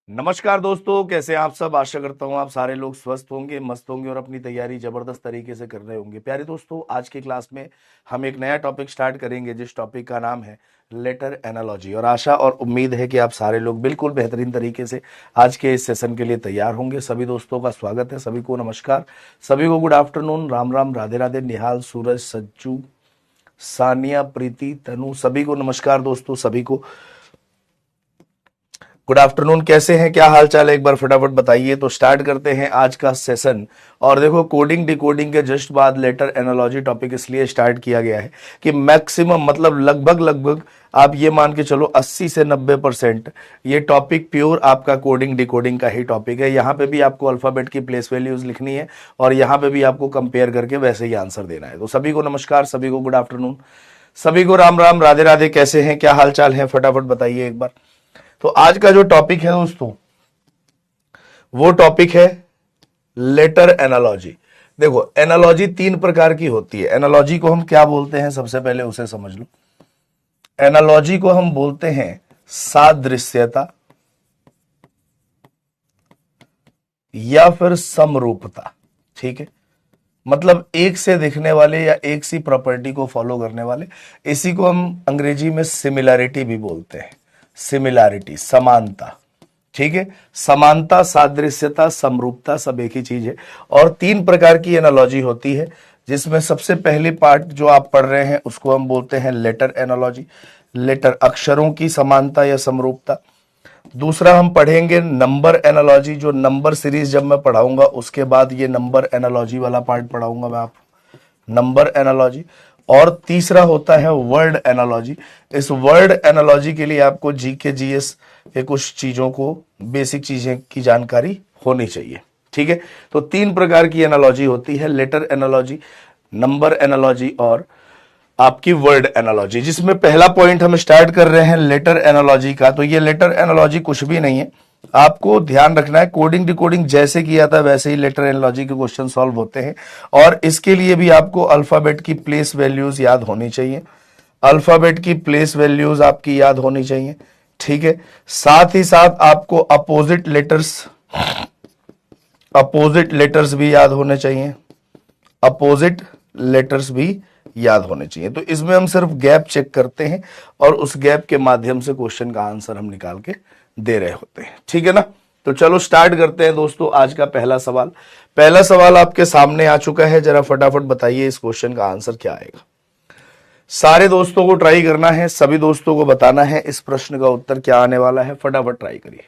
नमस्कार दोस्तों, कैसे हैं आप सब। आशा करता हूं आप सारे लोग स्वस्थ होंगे, मस्त होंगे और अपनी तैयारी जबरदस्त तरीके से कर रहे होंगे। प्यारे दोस्तों, आज की क्लास में हम एक नया टॉपिक स्टार्ट करेंगे जिस टॉपिक का नाम है लेटर एनालॉजी। और आशा और उम्मीद है कि आप सारे लोग बिल्कुल बेहतरीन तरीके से आज के इस सेशन के लिए तैयार होंगे। सभी दोस्तों का स्वागत है, सभी को नमस्कार, सभी को गुड आफ्टरनून, राम राम, राधे राधे। निहाल, सूरज, सज्जू, सानिया, प्रीति, तनु, सभी को नमस्कार दोस्तों, सभी को गुड आफ्टरनून। कैसे हैं, क्या हाल चाल है, एक बार फटाफट बताइए। तो स्टार्ट करते हैं आज का सेशन। और देखो, कोडिंग डिकोडिंग के जस्ट बाद लेटर एनालॉजी टॉपिक इसलिए स्टार्ट किया गया है कि मैक्सिमम मतलब लगभग लगभग आप ये मान के चलो 80 से 90% ये टॉपिक प्योर आपका कोडिंग डिकोडिंग का ही टॉपिक है। यहाँ पे भी आपको अल्फाबेट की प्लेस वैल्यूज लिखनी है और यहाँ पे भी आपको कंपेयर करके वैसे ही आंसर देना है। तो सभी को नमस्कार, सभी को गुड आफ्टरनून, सभी को राम राम, राधे राधे। कैसे हैं, क्या हाल चाल है, फटाफट बताइए एक बार। तो आज का जो टॉपिक है दोस्तों, वो टॉपिक है लेटर एनालॉजी। देखो, एनालॉजी तीन प्रकार की होती है। एनालॉजी को हम क्या बोलते हैं, सबसे पहले उसे समझ लो। एनालॉजी को हम बोलते हैं सादृश्यता या फिर समरूपता। ठीक है, मतलब एक से दिखने वाले या एक सी प्रॉपर्टी को फॉलो करने वाले, इसी को हम अंग्रेजी में सिमिलैरिटी भी बोलते हैं। सिमिलैरिटी, समानता। ठीक है, समानता, सादृश्यता, समरूपता सब एक ही चीज है। और तीन प्रकार की एनालॉजी होती है, जिसमें सबसे पहली पार्ट जो आप पढ़ रहे हैं उसको हम बोलते हैं लेटर एनालॉजी, लेटर अक्षरों की समानता या समरूपता। दूसरा हम पढ़ेंगे नंबर एनालॉजी, जो नंबर सीरीज जब मैं पढ़ाऊंगा उसके बाद ये नंबर एनालॉजी वाला पार्ट पढ़ाऊंगा मैं आपको, नंबर एनालॉजी। और तीसरा होता है वर्ड एनालॉजी। इस वर्ड एनालॉजी के लिए आपको जीके जीएस के कुछ चीजों को, बेसिक चीजें की जानकारी होनी चाहिए। ठीक है, तो तीन प्रकार की एनालॉजी होती है, लेटर एनालॉजी, नंबर एनालॉजी और आपकी वर्ड एनालॉजी। जिसमें पहला पॉइंट हम स्टार्ट कर रहे हैं लेटर एनालॉजी का। तो ये लेटर एनालॉजी कुछ भी नहीं है, आपको ध्यान रखना है, कोडिंग डिकोडिंग जैसे किया था वैसे ही लेटर एनालॉजी के क्वेश्चन सॉल्व होते हैं। और इसके लिए भी आपको अल्फाबेट की प्लेस वैल्यूज याद होनी चाहिए, अल्फाबेट की प्लेस वैल्यूज आपकी याद होनी चाहिए। ठीक है, साथ ही साथ आपको अपोजिट लेटर्स भी याद होने चाहिए, अपोजिट लेटर्स भी याद होने चाहिए। तो इसमें हम सिर्फ गैप चेक करते हैं और उस गैप के माध्यम से क्वेश्चन का आंसर हम निकाल के दे रहे होते हैं। ठीक है ना। तो चलो स्टार्ट करते हैं दोस्तों। आज का पहला सवाल, पहला सवाल आपके सामने आ चुका है। जरा फटाफट बताइए इस क्वेश्चन का आंसर क्या आएगा। सारे दोस्तों को ट्राई करना है, सभी दोस्तों को बताना है इस प्रश्न का उत्तर क्या आने वाला है। फटाफट ट्राई करिए,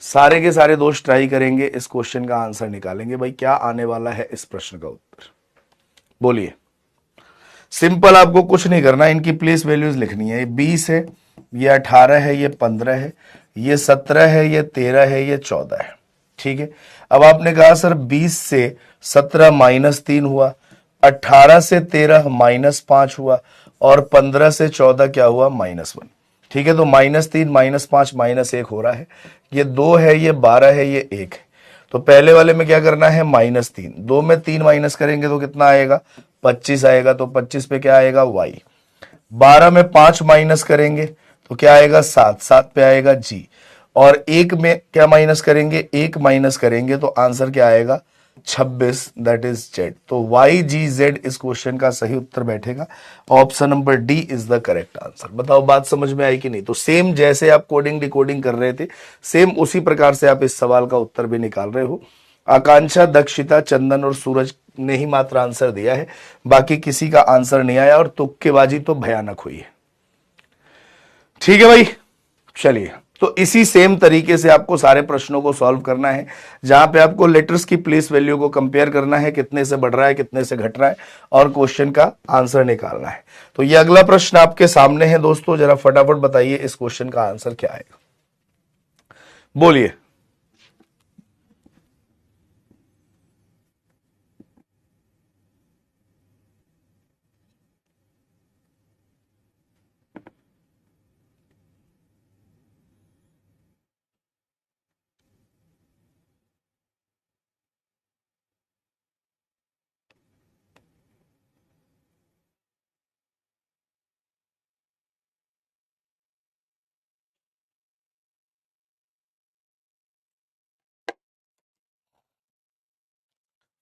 सारे के सारे दोस्त ट्राई करेंगे, इस क्वेश्चन का आंसर निकालेंगे। भाई क्या आने वाला है इस प्रश्न का उत्तर, बोलिए। सिंपल, आपको कुछ नहीं करना, इनकी प्लेस वैल्यूज लिखनी है। ये 20 है, ये 18 है, ये 15 है, ये 17 है, ये 13 है, ये 14 है। ठीक है, अब आपने कहा सर 20 से 17 -3 हुआ, 18 से 13 -5 हुआ और 15 से 14 क्या हुआ, -1। ठीक है, तो -3 -5 -1 हो रहा है। ये 2 है, ये 12 है, ये 1 है। तो पहले वाले में क्या करना है, -3, 2 में 3 माइनस करेंगे तो कितना आएगा, 25 आएगा। तो 25 पे क्या आएगा, y। 12 में 5 माइनस करेंगे तो क्या आएगा, 7, 7 पे आएगा g। और एक में क्या माइनस करेंगे, 1 माइनस करेंगे तो आंसर क्या आएगा, 26, दैट इज z। तो y g z इस क्वेश्चन का सही उत्तर बैठेगा। Option number D is the correct answer. बताओ बात समझ में आई कि नहीं। तो सेम जैसे आप कोडिंग डिकोडिंग कर रहे थे, सेम उसी प्रकार से आप इस सवाल का उत्तर भी निकाल रहे हो। आकांक्षा, दक्षिता, चंदन और सूरज ने ही मात्र आंसर दिया है, बाकी किसी का आंसर नहीं आया और तुक्केबाजी तो भयानक हुई है। ठीक है भाई, चलिए। तो इसी सेम तरीके से आपको सारे प्रश्नों को सॉल्व करना है, जहां पे आपको लेटर्स की प्लेस वैल्यू को कंपेयर करना है, कितने से बढ़ रहा है, कितने से घट रहा है, और क्वेश्चन का आंसर निकालना है। तो ये अगला प्रश्न आपके सामने है दोस्तों, जरा फटाफट बताइए इस क्वेश्चन का आंसर क्या आएगा, बोलिए।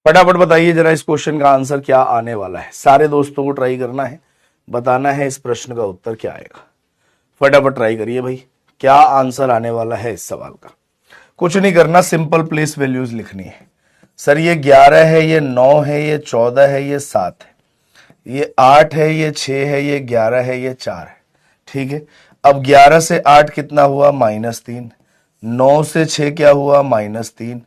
फटाफट बताइए जरा इस क्वेश्चन का आंसर क्या आने वाला है। सारे दोस्तों को ट्राई करना है, बताना है इस प्रश्न का उत्तर क्या आएगा। फटाफट ट्राई करिए भाई, क्या आंसर आने वाला है इस सवाल का। कुछ नहीं करना, सिंपल प्लेस वैल्यूज लिखनी है। सर ये 11 है, ये 9 है, ये 14 है, ये 7 है, ये 8 है, ये 6 है, ये 11 है, ये 4 है। ठीक है, अब 11 से 8 कितना हुआ? -3। 9 से 6 क्या हुआ? -3।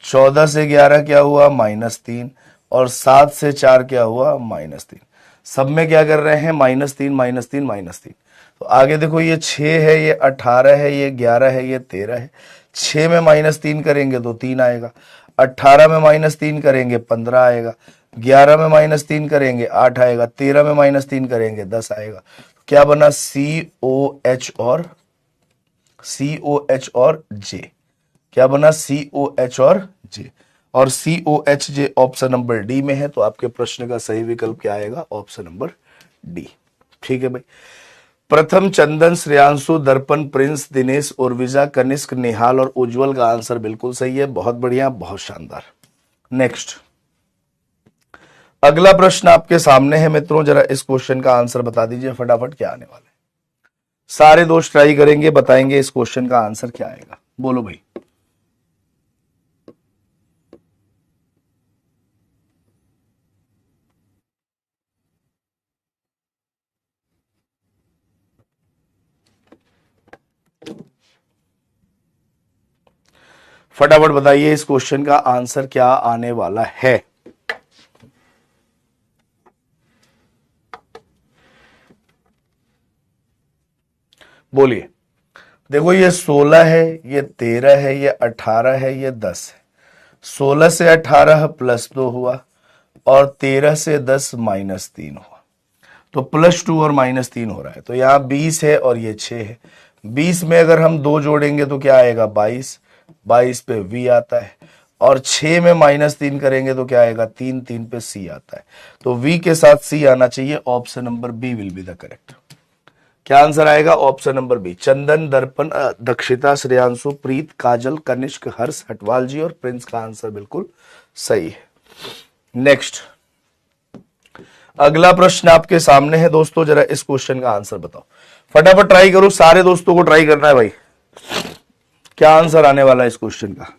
14 से 11 क्या हुआ? -3। और 7 से 4 क्या हुआ? -3। सब में क्या कर रहे हैं? -3 -3 -3। तो आगे देखो, ये 6 है, ये 18 है, ये 11 है, ये 13 है। 6 में -3 करेंगे तो 3 आएगा। 18 में -3 करेंगे 15 आएगा। 11 में -3 करेंगे 8 आएगा। 13 में -3 करेंगे 10 आएगा। तो क्या बना? COH और J। क्या बना? COH और J। और COH J option number D में है, तो आपके प्रश्न का सही विकल्प क्या आएगा? Option number D. ठीक है भाई। प्रथम, चंदन, श्रेयांशु, दर्पण, प्रिंस, दिनेश, उर्विजा, कनिष्क, निहाल और उज्जवल का आंसर बिल्कुल सही है। बहुत बढ़िया, बहुत शानदार। नेक्स्ट, अगला प्रश्न आपके सामने है मित्रों, जरा इस क्वेश्चन का आंसर बता दीजिए फटाफट, क्या आने वाला है। सारे दोस्त ट्राई करेंगे, बताएंगे इस क्वेश्चन का आंसर क्या आएगा। बोलो भाई। फटाफट बताइए इस क्वेश्चन का आंसर क्या आने वाला है। बोलिए। देखो, ये 16 है, ये 13 है, ये 18 है, ये 10 है। 16 से 18 +2 हुआ और 13 से 10 -3 हुआ, तो +2 और -3 हो रहा है। तो यहाँ 20 है और ये 6 है। 20 में अगर हम 2 जोड़ेंगे तो क्या आएगा? 22। 22 पे V आता है। और 6 में -3 करेंगे तो क्या आएगा? 3। 3 पे C आता है। तो V के साथ C आना चाहिए। Option number B will be the correct. क्या आंसर आएगा? Option number B. Chandan, Darpan, Dakshita, Shreyanshu, प्रीत, काजल, कनिष्क, हर्ष, हटवाल जी और प्रिंस का आंसर बिल्कुल सही है। नेक्स्ट, अगला प्रश्न आपके सामने है दोस्तों, जरा इस क्वेश्चन का आंसर बताओ। फटाफट ट्राई करो, सारे दोस्तों को ट्राई करना है भाई। क्या आंसर आने वाला है इस क्वेश्चन का?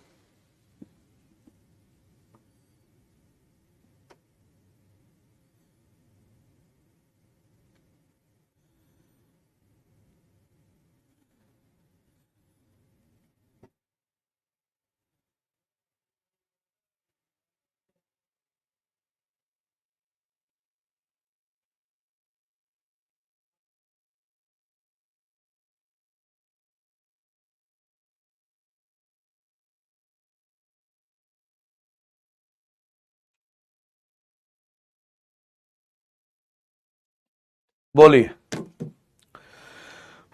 बोलिए,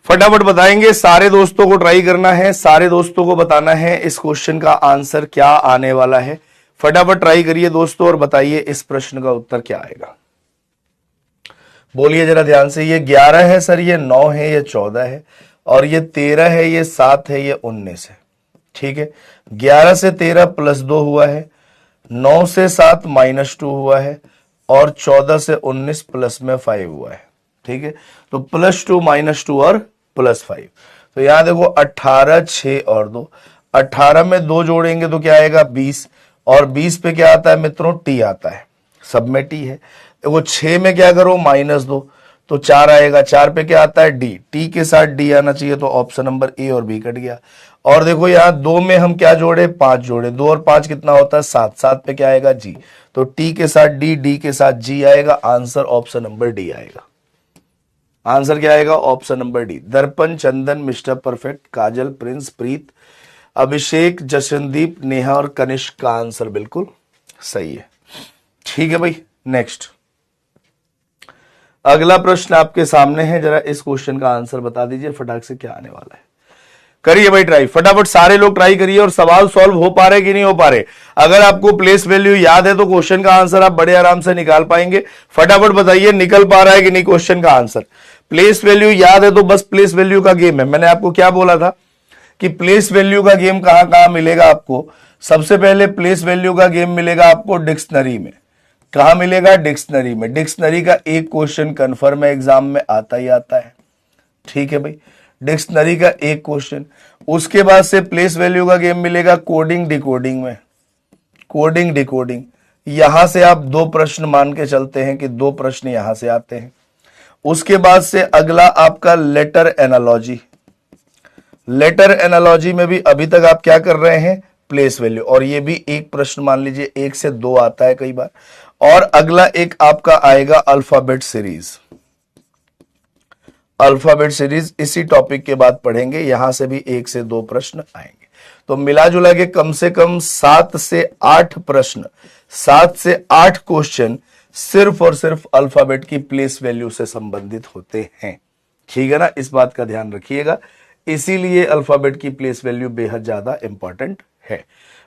फटाफट बताएंगे। सारे दोस्तों को ट्राई करना है, सारे दोस्तों को बताना है इस क्वेश्चन का आंसर क्या आने वाला है। फटाफट ट्राई करिए दोस्तों और बताइए इस प्रश्न का उत्तर क्या आएगा। बोलिए जरा ध्यान से। ये 11 है सर, ये 9 है, ये 14 है, और ये 13 है, ये 7 है, ये 19 है। ठीक है, 11 से 13 +2 हुआ है, 9 से 7 -2 हुआ है, और 14 से 19 प्लस में 5 हुआ है। ठीक है, तो +2 -2 और +5। तो यहां देखो 18, 6 और 2। 18 में 2 जोड़ेंगे तो क्या आएगा? 20। और 20 पे क्या आता है मित्रों? T आता है। सब में T है। देखो 6 में क्या करो? -2, तो 4 आएगा। 4 पे क्या आता है? D। T के साथ D आना चाहिए, तो ऑप्शन नंबर ए और बी कट गया। और देखो यहाँ 2 में हम क्या जोड़े? 5 जोड़े। 2 और 5 कितना होता है? 7। 7 पे क्या आएगा? G। तो T के साथ D, D के साथ G आएगा। आंसर ऑप्शन नंबर डी आएगा। आंसर क्या आएगा? Option number D. दर्पण, चंदन, मिस्टर परफेक्ट, काजल, प्रिंस, प्रीत, अभिषेक, जशनदीप, नेहा और कनिष्क का आंसर बिल्कुल सही है। ठीक है भाई। नेक्स्ट, अगला प्रश्न आपके सामने है, जरा इस क्वेश्चन का आंसर बता दीजिए फटाक से, क्या आने वाला है। करिए भाई ट्राई, फटाफट सारे लोग ट्राई करिए। और सवाल सॉल्व हो पा रहे कि नहीं हो पा रहे। अगर आपको प्लेस वैल्यू याद है तो क्वेश्चन का आंसर आप बड़े आराम से निकाल पाएंगे। फटाफट बताइए निकल पा रहा है कि नहीं क्वेश्चन का आंसर। प्लेस वैल्यू याद है तो बस प्लेस वैल्यू का गेम है। मैंने आपको क्या बोला था कि प्लेस वैल्यू का गेम कहां कहां मिलेगा आपको? सबसे पहले प्लेस वैल्यू का गेम मिलेगा आपको डिक्शनरी में। कहां मिलेगा? डिक्शनरी में। डिक्शनरी का एक क्वेश्चन कन्फर्म है, एग्जाम में आता ही आता है। ठीक है भाई, डिक्शनरी का एक क्वेश्चन। उसके बाद से प्लेस वैल्यू का गेम मिलेगा कोडिंग डिकोडिंग में। कोडिंग डिकोडिंग, यहां से आप 2 प्रश्न मान के चलते हैं कि 2 प्रश्न यहां से आते हैं। उसके बाद से अगला आपका लेटर एनालॉजी। लेटर एनालॉजी में भी अभी तक आप क्या कर रहे हैं? प्लेस वैल्यू, और ये भी एक प्रश्न मान लीजिए 1 से 2 आता है कई बार। और अगला एक आपका आएगा अल्फाबेट सीरीज। अल्फाबेट सीरीज इसी टॉपिक के बाद पढ़ेंगे, यहां से भी 1 से 2 प्रश्न आएंगे। तो मिला जुला के कम से कम 7 से 8 प्रश्न, 7 से 8 क्वेश्चन सिर्फ और सिर्फ अल्फाबेट की प्लेस वैल्यू से संबंधित होते हैं। ठीक है ना, इस बात का ध्यान रखिएगा। इसीलिए अल्फाबेट की प्लेस वैल्यू बेहद ज्यादा इंपॉर्टेंट है।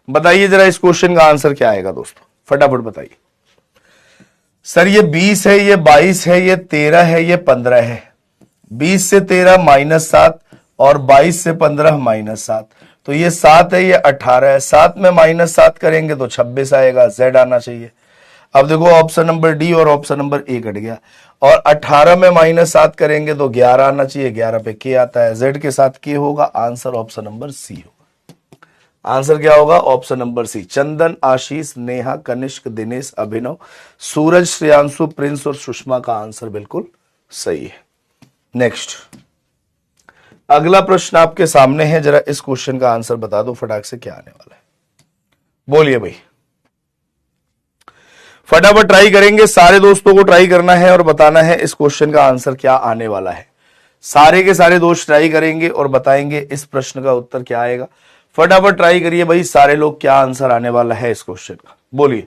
बताइए जरा इस क्वेश्चन का आंसर क्या आएगा दोस्तों, फटाफट बताइए। सर ये 20 है, ये 22 है, ये 13 है, ये 15 है। 20 से 13 -7 और 22 से 15 -7, तो ये 7 है, ये 18 है। 7 में -7 करेंगे तो 26 आएगा, Z आना चाहिए। अब देखो ऑप्शन नंबर डी और ऑप्शन नंबर ए कट गया, और 18 में -7 करेंगे तो 11 आना चाहिए, 11 पे के आता है, Z के साथ के होगा। आंसर ऑप्शन नंबर सी होगा। आंसर क्या होगा? Option number C. Chandan, Ashish, Neha, Kanishk, Dinesh, Abhinav, Suraj, Shreyanshu, Prince और सुषमा का आंसर बिल्कुल सही है। नेक्स्ट, अगला प्रश्न आपके सामने है, जरा इस क्वेश्चन का आंसर बता दो फटाक से, क्या आने वाला है? बोलिए भाई, फटाफट ट्राई करेंगे। सारे दोस्तों को ट्राई करना है और बताना है इस क्वेश्चन का आंसर क्या आने वाला है। सारे के सारे दोस्त ट्राई करेंगे और बताएंगे इस प्रश्न का उत्तर क्या आएगा। फटाफट ट्राई करिए भाई सारे लोग, क्या आंसर आने वाला है इस क्वेश्चन का, बोलिए।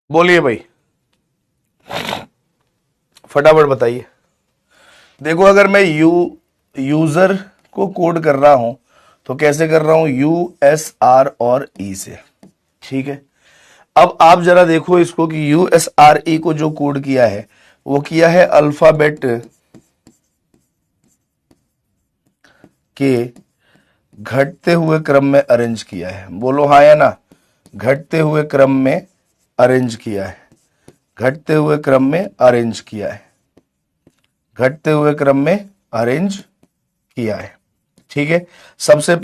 बोलिए भाई, फटाफट बताइए। देखो अगर मैं यूजर को कोड कर रहा हूं तो कैसे कर रहा हूं? USR और E से। ठीक है, अब आप जरा देखो इसको कि USRE को जो कोड किया है वो किया है अल्फाबेट के घटते हुए क्रम में अरेंज किया है। बोलो हाँ या ना? घटते हुए क्रम में अरेंज किया है, घटते हुए क्रम में अरेंज किया है, घटते हुए क्रम में अरेंज किया है। ठीक है, सबसे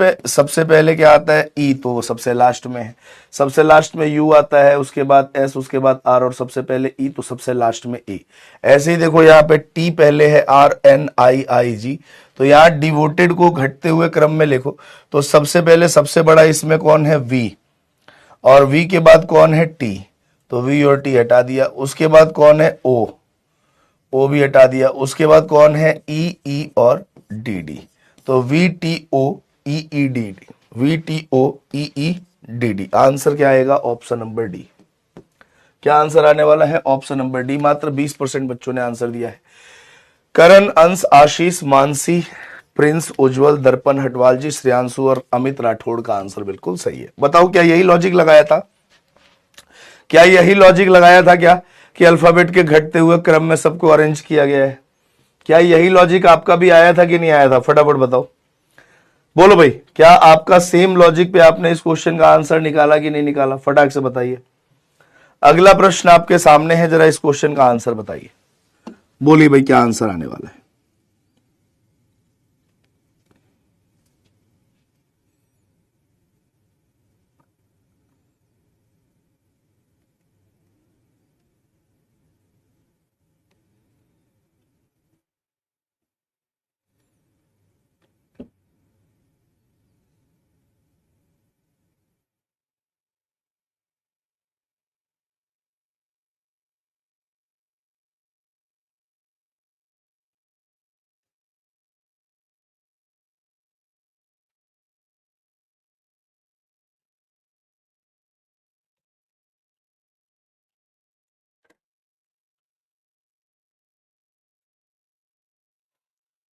पहले क्या आता है? ई, तो वो सबसे लास्ट में है। सबसे लास्ट में यू आता है, उसके बाद एस, उसके बाद आर, और सबसे पहले ई, तो सबसे लास्ट में ए। ऐसे ही देखो यहाँ पे टी पहले है, RNIIG, तो यहाँ डिवोटेड को घटते हुए क्रम में लिखो तो सबसे पहले सबसे बड़ा इसमें कौन है? वी, और वी के बाद कौन है? टी, तो वी और टी हटा दिया। उसके बाद कौन है? ओ, ओ भी हटा दिया। उसके बाद कौन है? ई और डी, तो VTOEED, VTOEED। आंसर क्या आएगा? Option number D. क्या आंसर आने वाला है? Option number D. मात्र 20% बच्चों ने आंसर दिया है। करण, अंश, आशीष, मानसी, प्रिंस, उज्जवल, दर्पण हटवाल जी, श्रेयांशु और अमित राठौड़ का आंसर बिल्कुल सही है। बताओ क्या यही लॉजिक लगाया था? क्या यही लॉजिक लगाया था क्या कि अल्फाबेट के घटते हुए क्रम में सबको अरेंज किया गया है? क्या यही लॉजिक आपका भी आया था कि नहीं आया था? फटाफट बताओ। बोलो भाई, क्या आपका सेम लॉजिक पे आपने इस क्वेश्चन का आंसर निकाला कि नहीं निकाला? फटाक से बताइए। अगला प्रश्न आपके सामने है, जरा इस क्वेश्चन का आंसर बताइए। बोलिए भाई, क्या आंसर आने वाला है?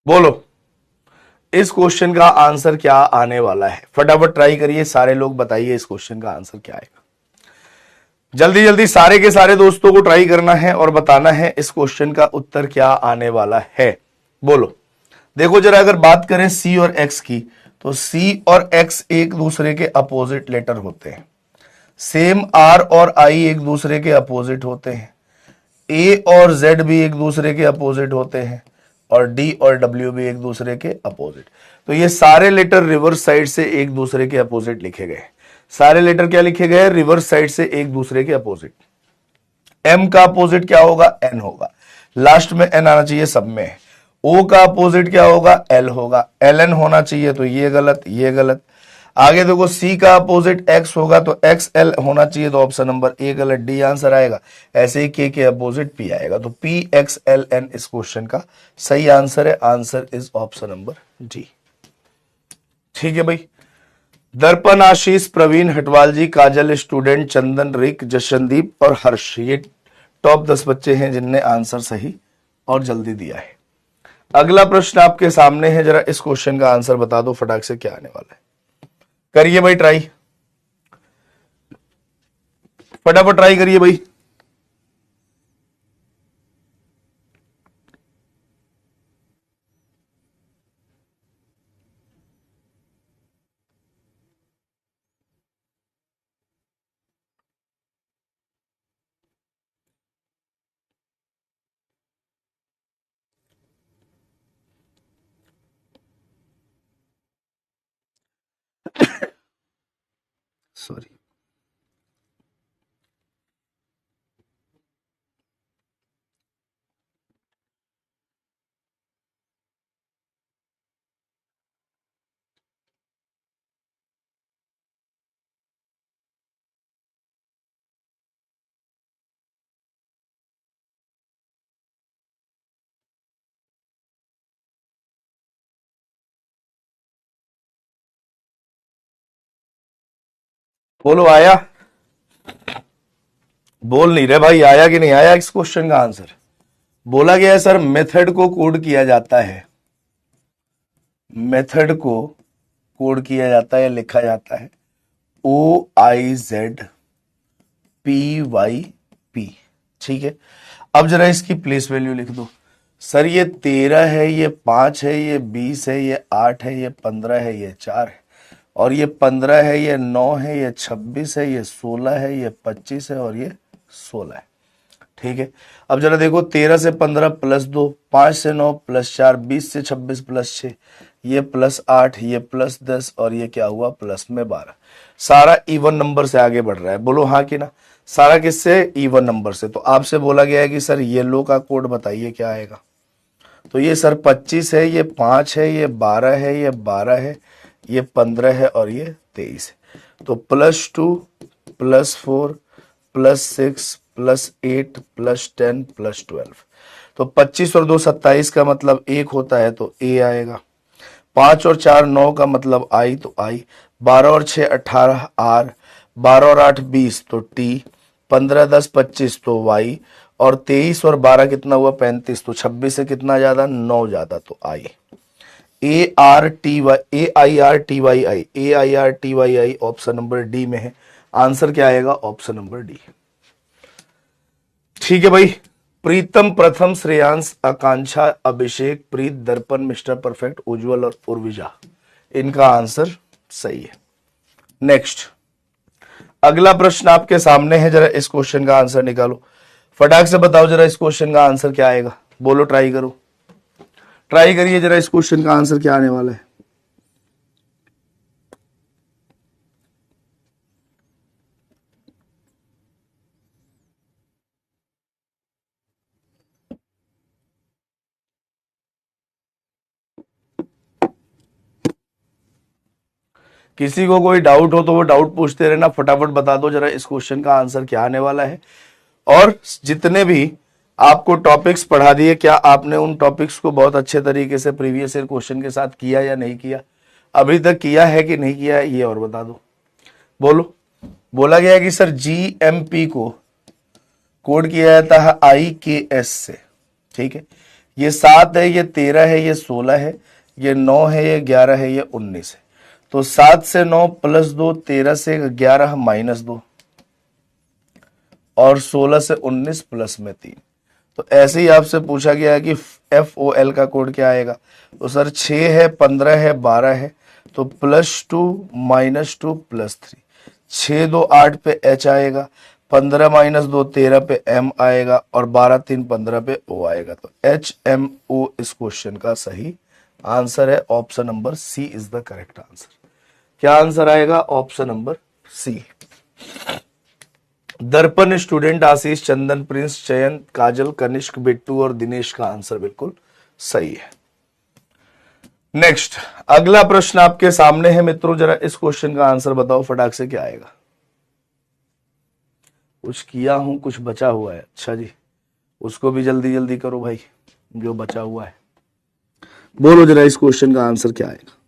बोलो, इस क्वेश्चन का आंसर क्या आने वाला है? फटाफट ट्राई करिए, सारे लोग बताइए इस क्वेश्चन का आंसर क्या आएगा। जल्दी जल्दी सारे के सारे दोस्तों को ट्राई करना है और बताना है इस क्वेश्चन का उत्तर क्या आने वाला है। बोलो। देखो जरा, अगर बात करें सी और एक्स की, तो सी और एक्स एक दूसरे के अपोजिट लेटर होते हैं। सेम आर और आई एक दूसरे के अपोजिट होते हैं। ए और जेड भी एक दूसरे के अपोजिट होते हैं, और डी और डब्ल्यू भी एक दूसरे के अपोजिट। तो ये सारे लेटर रिवर्स साइड से एक दूसरे के अपोजिट लिखे गए। सारे लेटर क्या लिखे गए? रिवर्स साइड से एक दूसरे के अपोजिट। एम का अपोजिट क्या होगा? एन होगा। लास्ट में एन आना चाहिए सब में। ओ का अपोजिट क्या होगा? एल होगा। एल एन होना चाहिए, तो ये गलत, ये गलत। आगे देखो, सी का अपोजिट एक्स होगा, तो एक्स एल होना चाहिए, तो ऑप्शन नंबर ए गलत, डी आंसर आएगा। ऐसे ही के अपोजिट पी आएगा, तो पी एक्स एल एन इस क्वेश्चन का सही आंसर है। Answer is option number D. ठीक है भाई। दर्पण, आशीष, प्रवीण, हटवाल जी, काजल, स्टूडेंट, चंदन, रिक, जशनदीप और हर्ष, ये टॉप 10 बच्चे हैं जिनने आंसर सही और जल्दी दिया है। अगला प्रश्न आपके सामने है, जरा इस क्वेश्चन का आंसर बता दो फटाक से, क्या आने वाला है? करिए भाई ट्राई, फटाफट ट्राई करिए भाई। सॉरी। बोलो, आया? बोल नहीं रहे भाई, आया कि नहीं आया इस क्वेश्चन का आंसर? बोला गया है सर, मेथड को कोड किया जाता है। मेथड को कोड किया जाता है, लिखा जाता है OIZPYP। ठीक है, अब जरा इसकी प्लेस वैल्यू लिख दो। सर ये 13 है, ये 5 है, ये 20 है, ये 8 है, ये 15 है, ये 4 है, और ये 15 है, ये 9 है, ये 26 है, ये 16 है, ये 25 है, और ये 16 है। ठीक है, अब जरा देखो, 13 से 15 प्लस 2, 5 से 9 प्लस 4, 20 से 26 प्लस 6, ये प्लस 8, ये प्लस 10, और ये क्या हुआ? प्लस में 12। सारा इवन नंबर से आगे बढ़ रहा है। बोलो हाँ कि ना? सारा किससे? इवन नंबर से। तो आपसे बोला गया है कि सर येलो का कोड बताइए क्या आएगा। तो ये सर 25 है, ये 5 है, ये 12 है, ये 12 है, ये 15 है, और ये 23 है। तो +2 +4 +6 +8 +10 +12। तो 25 और 2 27 का मतलब 1 होता है, तो ए आएगा। 5 और 4 9 का मतलब आई, तो आई। 12 और 6 18 आर। 12 और 8 20, तो टी। 15 10 25, तो वाई। और 23 और 12 कितना हुआ? 35। तो 26 से कितना ज्यादा? 9 ज्यादा, तो आई। ARTYI ऑप्शन नंबर डी में है। आंसर क्या आएगा? Option number D. ठीक है भाई। प्रीतम, प्रथम, श्रेयांश, आकांक्षा, अभिषेक, प्रीत, दर्पण, मिस्टर परफेक्ट, उज्जवल और उर्विजा, इनका आंसर सही है। नेक्स्ट अगला प्रश्न आपके सामने है, जरा इस क्वेश्चन का आंसर निकालो। फटाक से बताओ जरा इस क्वेश्चन का आंसर क्या आएगा, बोलो, ट्राई करो, ट्राई करिए जरा इस क्वेश्चन का आंसर क्या आने वाला है। किसी को कोई डाउट हो तो वो डाउट पूछते रहना, फटाफट बता दो जरा इस क्वेश्चन का आंसर क्या आने वाला है। और जितने भी आपको टॉपिक्स पढ़ा दिए, क्या आपने उन टॉपिक्स को बहुत अच्छे तरीके से प्रीवियस ईयर क्वेश्चन के साथ किया या नहीं किया, अभी तक किया है कि नहीं किया है, ये और बता दो। बोलो। बोला गया है कि सर GMP को कोड किया जाता है IKS से, ठीक है। ये 7 है, ये 13 है, ये 16 है, ये 9 है, ये 11 है, ये 19 है। तो 7 से 9 प्लस 2, 13 से 11 माइनस 2 और 16 से 19 प्लस में 3। तो ऐसे ही आपसे पूछा गया है कि FOL का कोड क्या आएगा। तो सर 6 है, 15 है, 12 है, तो +2 -2 +3। 6 2 8 पे H आएगा, 15 - 2 13 पे M आएगा और 12 3 15 पे O आएगा। तो HMO इस क्वेश्चन का सही आंसर है। Option number C is the correct answer. क्या आंसर आएगा? Option number C। दर्पण स्टूडेंट आशीष, चंदन, प्रिंस, चयन, काजल, कनिष्क, बिट्टू और दिनेश का आंसर बिल्कुल सही है। नेक्स्ट अगला प्रश्न आपके सामने है मित्रों, जरा इस क्वेश्चन का आंसर बताओ फटाक से, क्या आएगा। कुछ किया हूं, कुछ बचा हुआ है। अच्छा जी, उसको भी जल्दी जल्दी करो भाई, जो बचा हुआ है। बोलो जरा इस क्वेश्चन का आंसर क्या आएगा।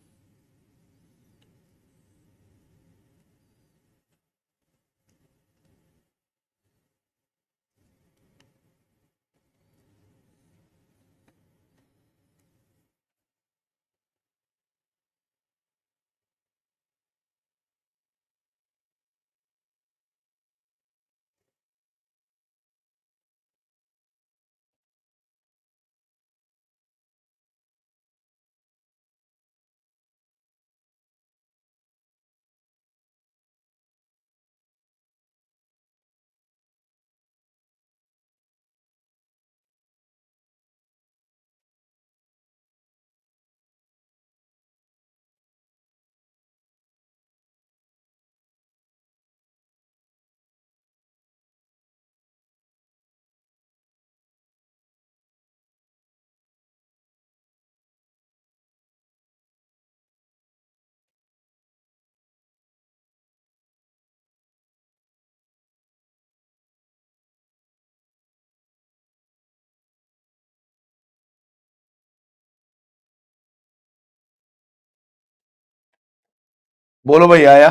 बोलो भाई, आया।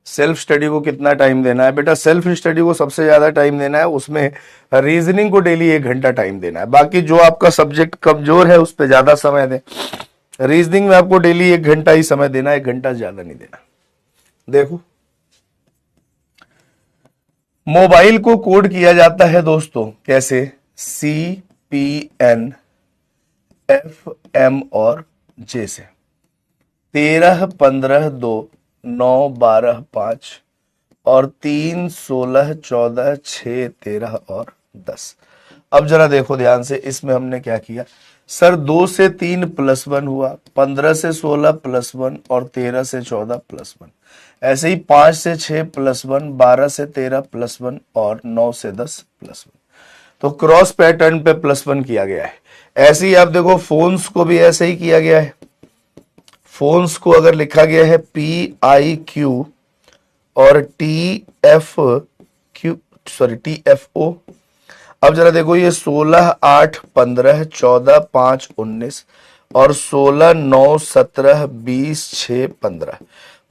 सेल्फ स्टडी को कितना टाइम देना है बेटा? सेल्फ स्टडी को सबसे ज्यादा टाइम देना है, उसमें रीजनिंग को डेली 1 घंटा टाइम देना है। बाकी जो आपका सब्जेक्ट कमजोर है उस पर ज्यादा समय दें। रीजनिंग में आपको डेली 1 घंटा ही समय देना है, 1 घंटा ज्यादा नहीं देना। देखो, मोबाइल को कोड किया जाता है दोस्तों कैसे? CPN, FM और J से। 13 15 2 9 12 5 और 3 16 14 6 13 और 10। अब जरा देखो ध्यान से, इसमें हमने क्या किया सर, 2 से 3 +1 हुआ, 15 से 16 +1 और 13 से 14 +1। ऐसे ही 5 से 6 +1, 12 से 13 +1 और 9 से 10 +1। तो क्रॉस पैटर्न पे +1 किया गया है। ऐसे ही आप देखो फोन्स को भी ऐसे ही किया गया है। फोन्स को अगर लिखा गया है PIQ और TFO। अब जरा देखो, ये 16 8 15 14 5 19 और 16 9 17 20 6 15।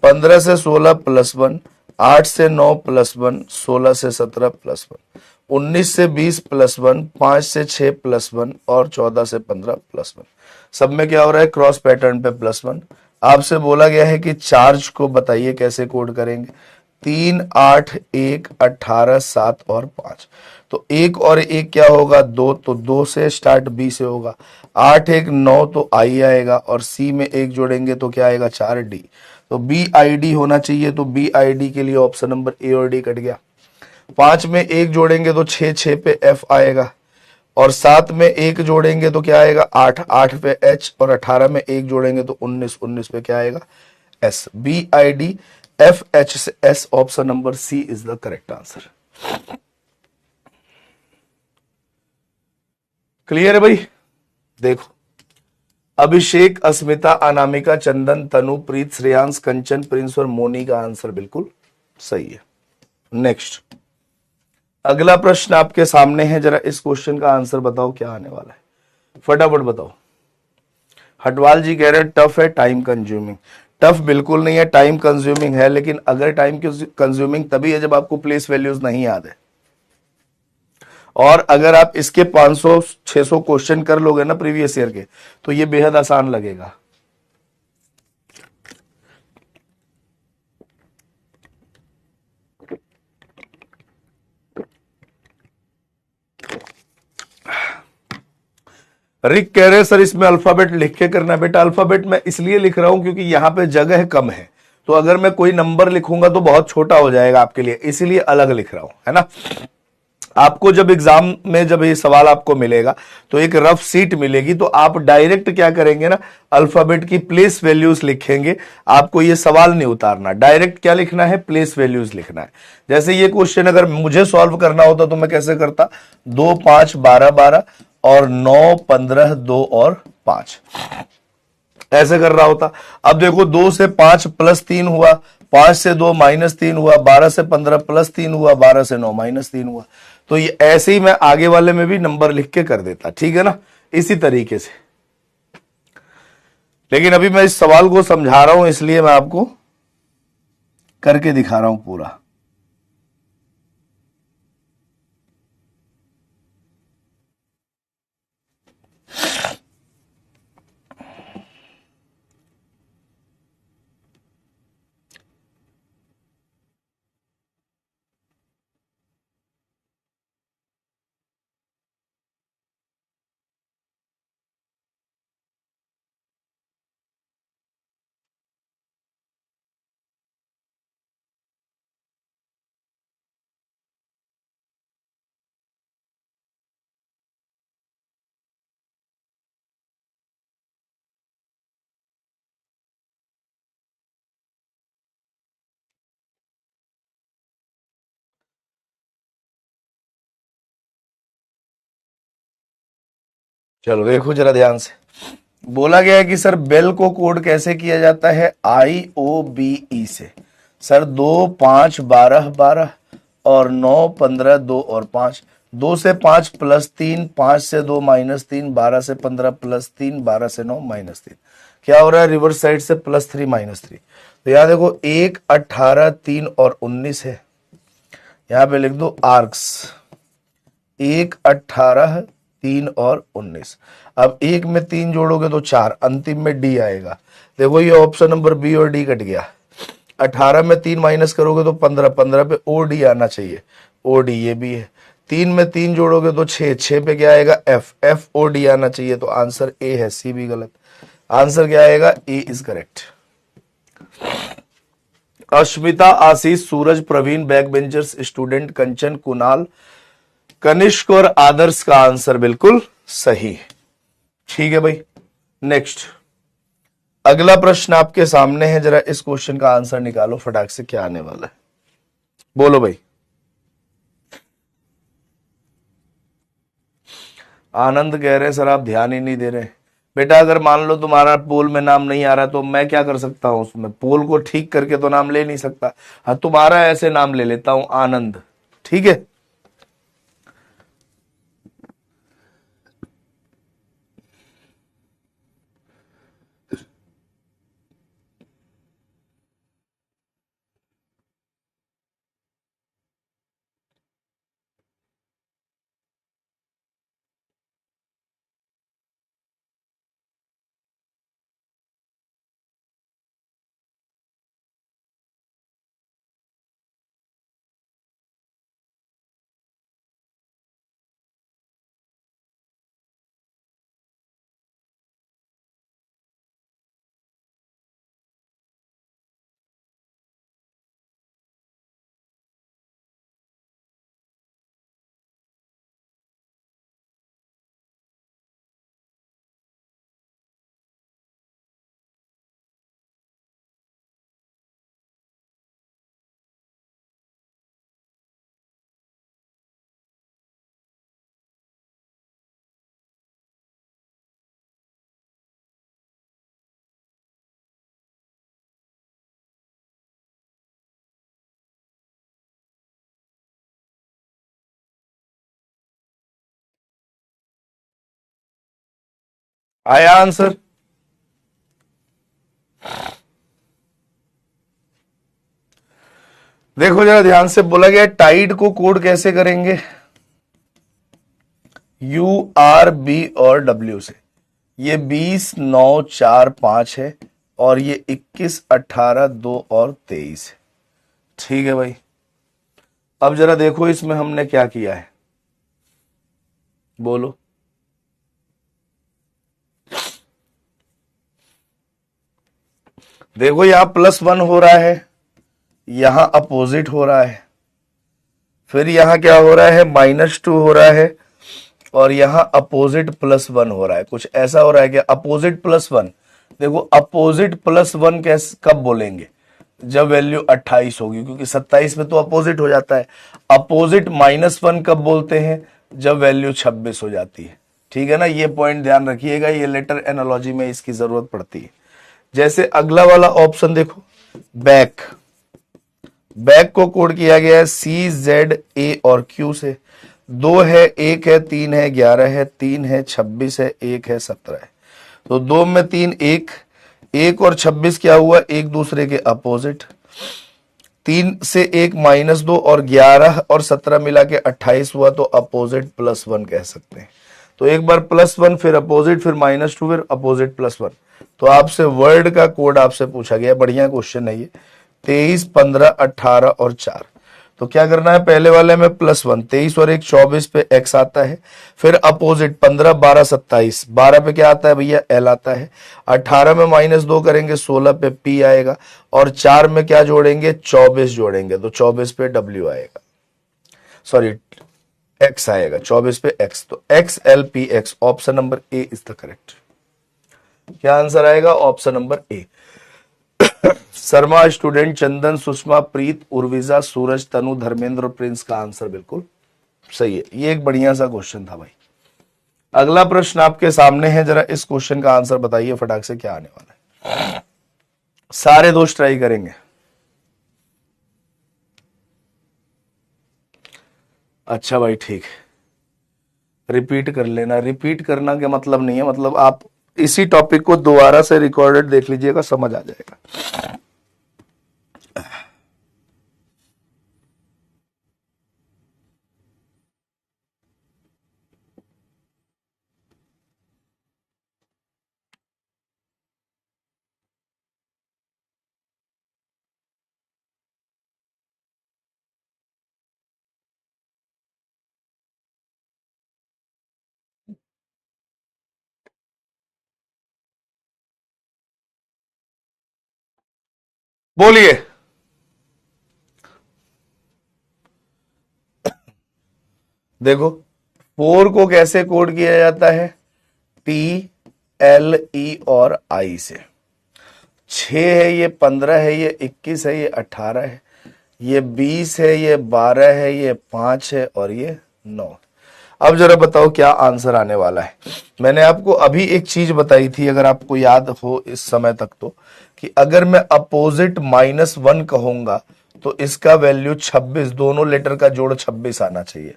15 से 16 +1, 8 से 9 +1, 16 से 17 +1, 19 से 20 +1, 5 से 6 +1 और 14 से 15 +1। सब में क्या हो रहा है? क्रॉस पैटर्न पे +1। आपसे बोला गया है कि चार्ज को बताइए कैसे कोड करेंगे। 3, 8, 1, 18, 7 और 5। तो 1 और 1 क्या होगा? 2, तो 2 से स्टार्ट, बी से होगा। 8, 1, 9, तो आई आएगा, और सी में 1 जोड़ेंगे तो क्या आएगा? 4, डी। तो बी आई डी होना चाहिए, तो बी आई डी के लिए ऑप्शन नंबर ए और डी कट गया। 5 में 1 जोड़ेंगे तो 6, 6 पे एफ आएगा, और 7 में 1 जोड़ेंगे तो क्या आएगा? 8, 8 पे एच, और 18 में 1 जोड़ेंगे तो 19, 19 पे क्या आएगा? S. B I D F H से S, option number C is the correct answer. Clear है भाई? देखो, अभिषेक, अस्मिता, अनामिका, चंदन, तनु, प्रीत, श्रेयांश, कंचन, प्रिंस और मोनी का आंसर बिल्कुल सही है। नेक्स्ट, अगला प्रश्न आपके सामने है, जरा इस क्वेश्चन का आंसर बताओ क्या आने वाला है, फटाफट बताओ। हटवाल जी कह रहे हैं टफ है, टाइम कंज्यूमिंग। टफ बिल्कुल नहीं है, टाइम कंज्यूमिंग है, लेकिन अगर टाइम कंज्यूमिंग तभी है जब आपको प्लेस वैल्यूज नहीं याद है। और अगर आप इसके 500 600 क्वेश्चन कर लोगे ना प्रीवियस ईयर के, तो ये बेहद आसान लगेगा। रिक कह रहे हैं सर इसमें अल्फाबेट लिख के करना है। बेटा अल्फाबेट मैं इसलिए लिख रहा हूं क्योंकि यहां पे जगह कम है, तो अगर मैं कोई नंबर लिखूंगा तो बहुत छोटा हो जाएगा आपके लिए, इसीलिए अलग लिख रहा हूं, है ना। आपको जब एग्जाम में जब ये सवाल आपको मिलेगा तो एक रफ सीट मिलेगी, तो आप डायरेक्ट क्या करेंगे ना, अल्फाबेट की प्लेस वैल्यूज लिखेंगे। आपको ये सवाल नहीं उतारना, डायरेक्ट क्या लिखना है? प्लेस वैल्यूज लिखना है। जैसे ये क्वेश्चन अगर मुझे सॉल्व करना होता तो मैं कैसे करता? 2, 5, 12, 12 और 9, 15, 2 और 5 ऐसे कर रहा होता। अब देखो 2 से 5 प्लस 3 हुआ, 5 से 2 माइनस 3 हुआ, 12 से 15 प्लस 3 हुआ, 12 से 9 माइनस 3 हुआ। तो ये ऐसे ही मैं आगे वाले में भी नंबर लिख के कर देता, ठीक है ना, इसी तरीके से। लेकिन अभी मैं इस सवाल को समझा रहा हूं, इसलिए मैं आपको करके दिखा रहा हूं पूरा। चलो देखो जरा ध्यान से, बोला गया है कि सर बेल को कोड कैसे किया जाता है? IOBE से। सर 2, 5, 12, 12 और 9, 15, 2 और 5। 2 से 5 प्लस 3, 5 से 2 माइनस 3, 12 से 15 प्लस 3, 12 से 9 माइनस 3। क्या हो रहा है? रिवर्स साइड से प्लस 3 माइनस 3। तो यहां देखो 1, 18, 3 और 19 है, यहां पे लिख दो आर्क्स 1, 18, 3 और 19। अब 1 में 3 जोड़ोगे तो 4, अंतिम में डी आएगा। देखो ये ऑप्शन नंबर बी और डी कट गया। 18 में 3 माइनस करोगे तो 15, 15 पे ओ डी आना चाहिए, ओ डी ये भी है। 3 में 3 जोड़ोगे तो 6, 6 पे क्या आएगा? एफ, एफ ओ डी आना चाहिए, तो आंसर ए है, सी भी गलत। आंसर क्या आएगा? A is correct. Ashmita, Ashish, Suraj, Praveen, back benchers student, Kanchan, Kunal, Kanishk और आदर्श का आंसर बिल्कुल सही है। ठीक है भाई। नेक्स्ट, अगला प्रश्न आपके सामने है, जरा इस क्वेश्चन का आंसर निकालो फटाक से, क्या आने वाला है बोलो भाई। आनंद कह रहे हैं सर आप ध्यान ही नहीं दे रहे। बेटा अगर मान लो तुम्हारा पोल में नाम नहीं आ रहा तो मैं क्या कर सकता हूं? उसमें पोल को ठीक करके तो नाम ले नहीं सकता। हाँ तुम्हारा ऐसे नाम ले लेता हूं, आनंद, ठीक है। आया आंसर? देखो जरा ध्यान से, बोला गया टाइड को कोड कैसे करेंगे? यू आर बी और डब्ल्यू से। ये 20 9 4 5 है और ये 21 18 2 और 23 है। ठीक है भाई, अब जरा देखो इसमें हमने क्या किया है, बोलो। देखो यहां +1 हो रहा है, यहां अपोजिट हो रहा है, फिर यहां क्या हो रहा है, -2 हो रहा है, और यहां अपोजिट +1 हो रहा है। कुछ ऐसा हो रहा है कि अपोजिट +1, देखो अपोजिट +1 कैसे कब बोलेंगे? जब वैल्यू 28 होगी, क्योंकि 27 में तो अपोजिट हो जाता है। अपोजिट -1 कब बोलते हैं? जब वैल्यू 26 हो जाती है। ठीक है ना, ये पॉइंट ध्यान रखिएगा, ये लेटर एनालॉजी में इसकी जरूरत पड़ती है। जैसे अगला वाला ऑप्शन देखो, बैक। बैक को कोड किया गया है CZ A और Q से। 2 है, 1 है, 3 है, 11 है, 3 है, 26 है, 1 है, 17 है। तो 2 में 3 1 और 26 क्या हुआ? एक दूसरे के अपोजिट। 3 से 1 -2 और 11 और 17 मिला के 28 हुआ, तो अपोजिट +1 कह सकते हैं। तो एक बार +1 फिर अपोजिट फिर -2 फिर अपोजिट +1। तो आपसे वर्ड का कोड आपसे पूछा गया, बढ़िया क्वेश्चन है ये। 23 15 18 और 4। तो क्या करना है, पहले वाले में +1, 23 और 1 24 पे x आता है, फिर अपोजिट 15 12 27, 12 पे क्या आता है भैया? l आता है। 18 में -2 करेंगे, 16 पे p आएगा, और 4 में क्या जोड़ेंगे? 24 जोड़ेंगे, तो 24 पे w आएगा, सॉरी x आएगा, 24 पे x। तो XLPX, option number A is the correct. क्या आंसर आएगा? Option number A. Sharma, student, Chandan, Sushma, Preet, Urvija, Suraj, Tanu, Dharmendra और प्रिंस का आंसर बिल्कुल सही है। ये एक बढ़िया सा क्वेश्चन था भाई। अगला प्रश्न आपके सामने है, जरा इस क्वेश्चन का आंसर बताइए फटाक से, क्या आने वाला है। सारे दोस्त ट्राई करेंगे। अच्छा भाई ठीक है, रिपीट कर लेना। रिपीट करना का मतलब नहीं है, मतलब आप इसी टॉपिक को दोबारा से रिकॉर्डेड देख लीजिएगा, समझ आ जाएगा। बोलिए। देखो 4 को कैसे कोड किया जाता है? PLE और I से। 6 है, ये 15 है, ये 21 है, ये 18 है, ये 20 है, ये 12 है, ये 5 है और ये 9। अब जरा बताओ क्या आंसर आने वाला है। मैंने आपको अभी एक चीज बताई थी, अगर आपको याद हो इस समय तक, तो कि अगर मैं अपोजिट -1 कहूंगा तो इसका वैल्यू 26, दोनों लेटर का जोड़ 26 आना चाहिए।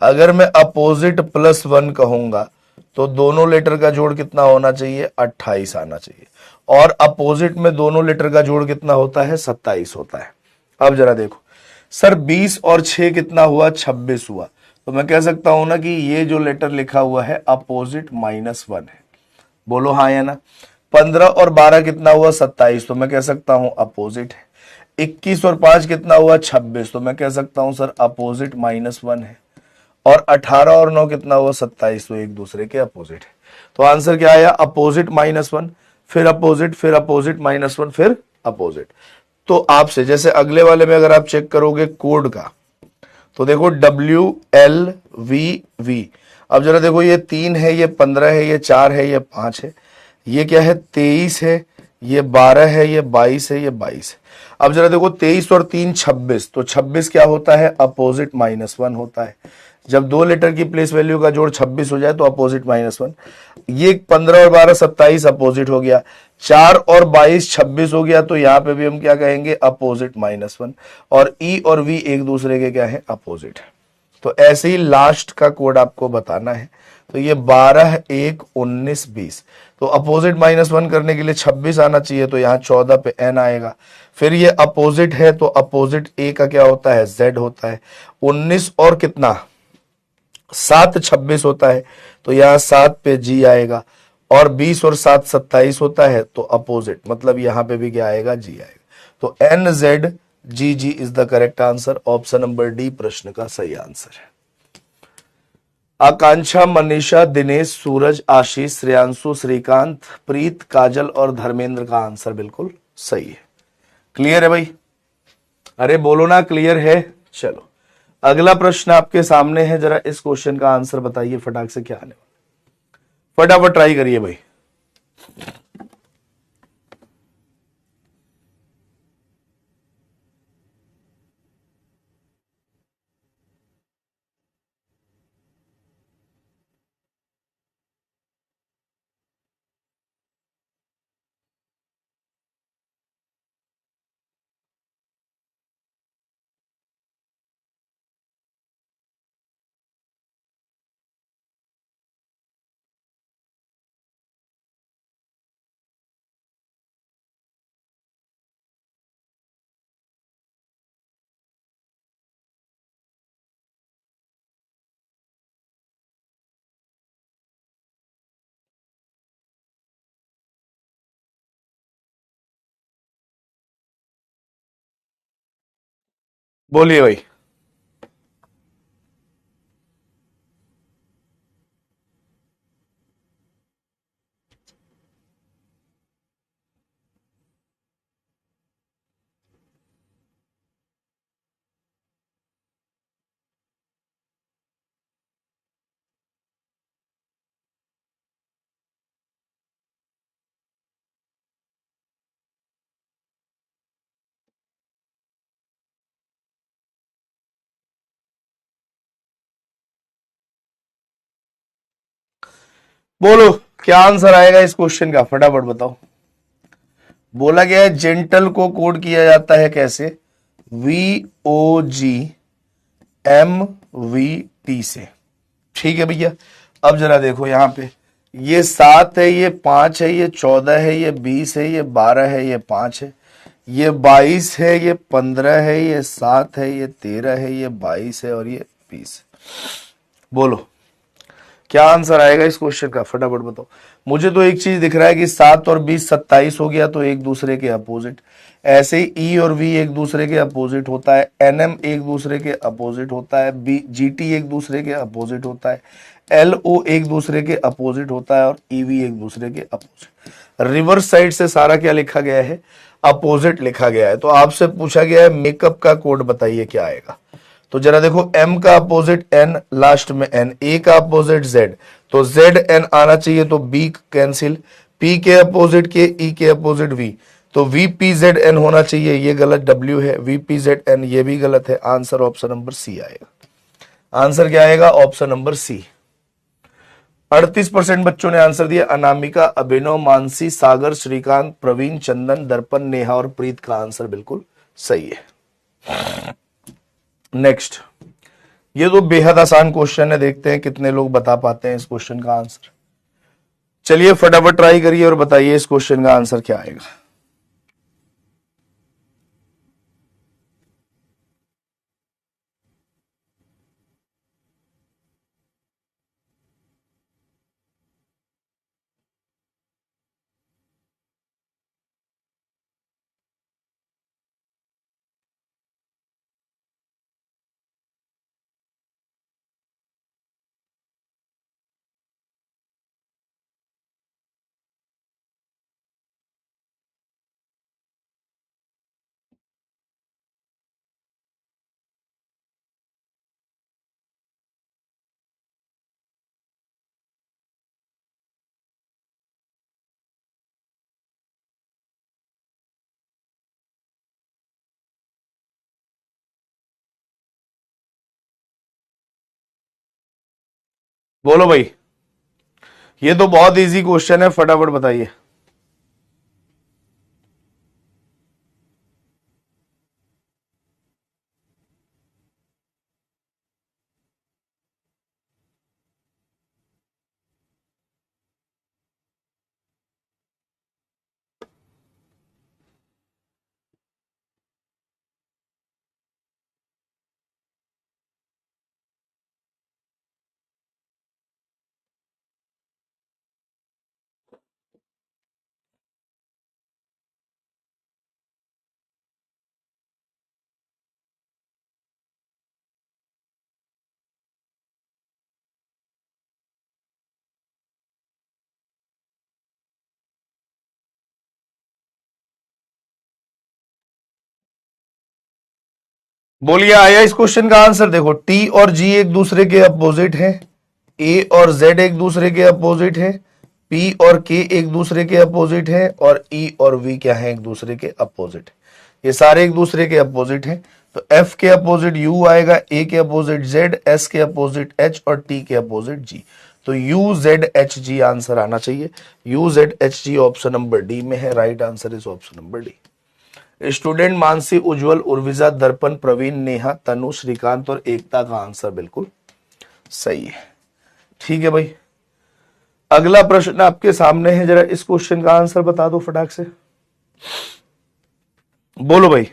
अगर मैं अपोजिट +1 कहूंगा तो दोनों लेटर का जोड़ कितना होना चाहिए? 28 आना चाहिए। और अपोजिट में दोनों लेटर का जोड़ कितना होता है? 27 होता है। अब जरा देखो सर, 20 और 6 कितना हुआ? 26 हुआ। तो मैं कह सकता हूं ना कि ये जो लेटर लिखा हुआ है अपोजिट -1 है। बोलो हाँ या ना। 15 और 12 कितना हुआ? 27, तो मैं कह सकता हूं अपोजिट है। 21 और 5 कितना हुआ? 26, तो मैं कह सकता हूं सर अपोजिट -1 है। और 18 और 9 कितना हुआ? 27, तो एक दूसरे के अपोजिट है। तो आंसर क्या आया? अपोजिट -1, फिर अपोजिट, फिर अपोजिट -1, फिर अपोजिट। तो आपसे जैसे अगले वाले में अगर आप चेक करोगे कोड का, तो देखो WLVV। अब जरा देखो, ये 3 है, ये 15 है, ये 4 है, ये 5 है, ये क्या है? 23 है, ये 12 है, ये 22 है, ये 22 है। अब जरा देखो 23 और 3 26, तो 26 क्या होता है? अपोजिट -1 होता है। जब दो लेटर की प्लेस वैल्यू का जोड़ 26 हो जाए तो अपोजिट -1। ये 15 और 12 27 अपोजिट हो गया। 4 और 22 26 हो गया, तो यहां पे भी हम क्या कहेंगे? अपोजिट -1। और ई और वी एक दूसरे के क्या है? अपोजिट है। तो ऐसे ही लास्ट का कोड आपको बताना है। तो ये 12 1 19 20, तो अपोजिट -1 करने के लिए 26 आना चाहिए, तो यहाँ 14 पे n आएगा। फिर ये अपोजिट है तो अपोजिट a का क्या होता है, z होता है। 19 और कितना 7 26 होता है, तो यहाँ 7 पे g आएगा। और 20 और 7 27 होता है, तो अपोजिट मतलब यहाँ पे भी क्या आएगा, g आएगा। तो NZGG is the correct answer. Option number D प्रश्न का सही आंसर है। आकांक्षा, मनीषा, दिनेश, सूरज, आशीष, श्रेयांशु, श्रीकांत, प्रीत, काजल और धर्मेंद्र का आंसर बिल्कुल सही है। क्लियर है भाई? अरे बोलो ना क्लियर है। चलो अगला प्रश्न आपके सामने है, जरा इस क्वेश्चन का आंसर बताइए फटाक से क्या आने वाला। फटाफट ट्राई करिए भाई। बोलिए भाई। बोलो क्या आंसर आएगा इस क्वेश्चन का, फटाफट बताओ। बोला गया है जेंटल को कोड किया जाता है कैसे, VOGMVT से। ठीक है भैया। अब जरा देखो यहां पे, ये 7 है, ये 5 है, ये 14 है, ये 20 है, ये 12 है, ये 5 है, ये 22 है, ये 15 है, ये 7 है, ये 13 है, ये 22 है और ये 20 है। बोलो क्या आंसर आएगा इस क्वेश्चन का, फटाफट बताओ। मुझे तो एक चीज दिख रहा है कि 7 और 20 27 हो गया, तो एक दूसरे के अपोजिट। ऐसे ही ई और वी एक दूसरे के अपोजिट होता है, एनएम एक दूसरे के अपोजिट होता है, बी जीटी एक दूसरे के अपोजिट होता है, एलओ एक दूसरे के अपोजिट होता है और ईवी एक दूसरे के अपोजिट। रिवर्स साइड से सारा क्या लिखा गया है, अपोजिट लिखा गया है। तो आपसे पूछा गया है मेकअप का कोड बताइए क्या आएगा। तो जरा देखो, M का अपोजिट N, लास्ट में N, A का अपोजिट Z, तो ZN आना चाहिए, तो B कैंसिल, P के अपोजिट के, E के अपोजिट V, तो VPZN होना चाहिए, ये गलत, W है, VPZN ये भी गलत है। आंसर ऑप्शन नंबर सी आएगा। आंसर क्या आएगा, ऑप्शन नंबर सी। 38% बच्चों ने आंसर दिया। अनामिका, अभिनव, मानसी, सागर, श्रीकांत, प्रवीण, चंदन, दर्पण, नेहा और प्रीत का आंसर बिल्कुल सही है। नेक्स्ट, ये तो बेहद आसान क्वेश्चन है, देखते हैं कितने लोग बता पाते हैं इस क्वेश्चन का आंसर। चलिए फटाफट ट्राई करिए और बताइए इस क्वेश्चन का आंसर क्या आएगा। बोलो भाई, ये तो बहुत इजी क्वेश्चन है, फटाफट बताइए। बोलिए आया इस क्वेश्चन का आंसर। देखो टी और जी एक दूसरे के अपोजिट हैं, ए और जेड एक दूसरे के अपोजिट हैं, पी और के एक दूसरे के अपोजिट हैं, और ई और वी क्या है, एक दूसरे के अपोजिट। ये सारे एक दूसरे के अपोजिट हैं, तो एफ के अपोजिट यू आएगा, ए के अपोजिट जेड, एस के अपोजिट एच और टी के अपोजिट जी। तो U Z H G answer आना चाहिए। U Z H G option number D में है। Right answer is option number D. Student Mansi, Ujjwal, Urvija, Darpan, Praveen, Neha, तनु, श्रीकांत और एकता का आंसर बिल्कुल सही है। ठीक है भाई, अगला प्रश्न आपके सामने है, जरा इस क्वेश्चन का आंसर बता दो फटाक से। बोलो भाई।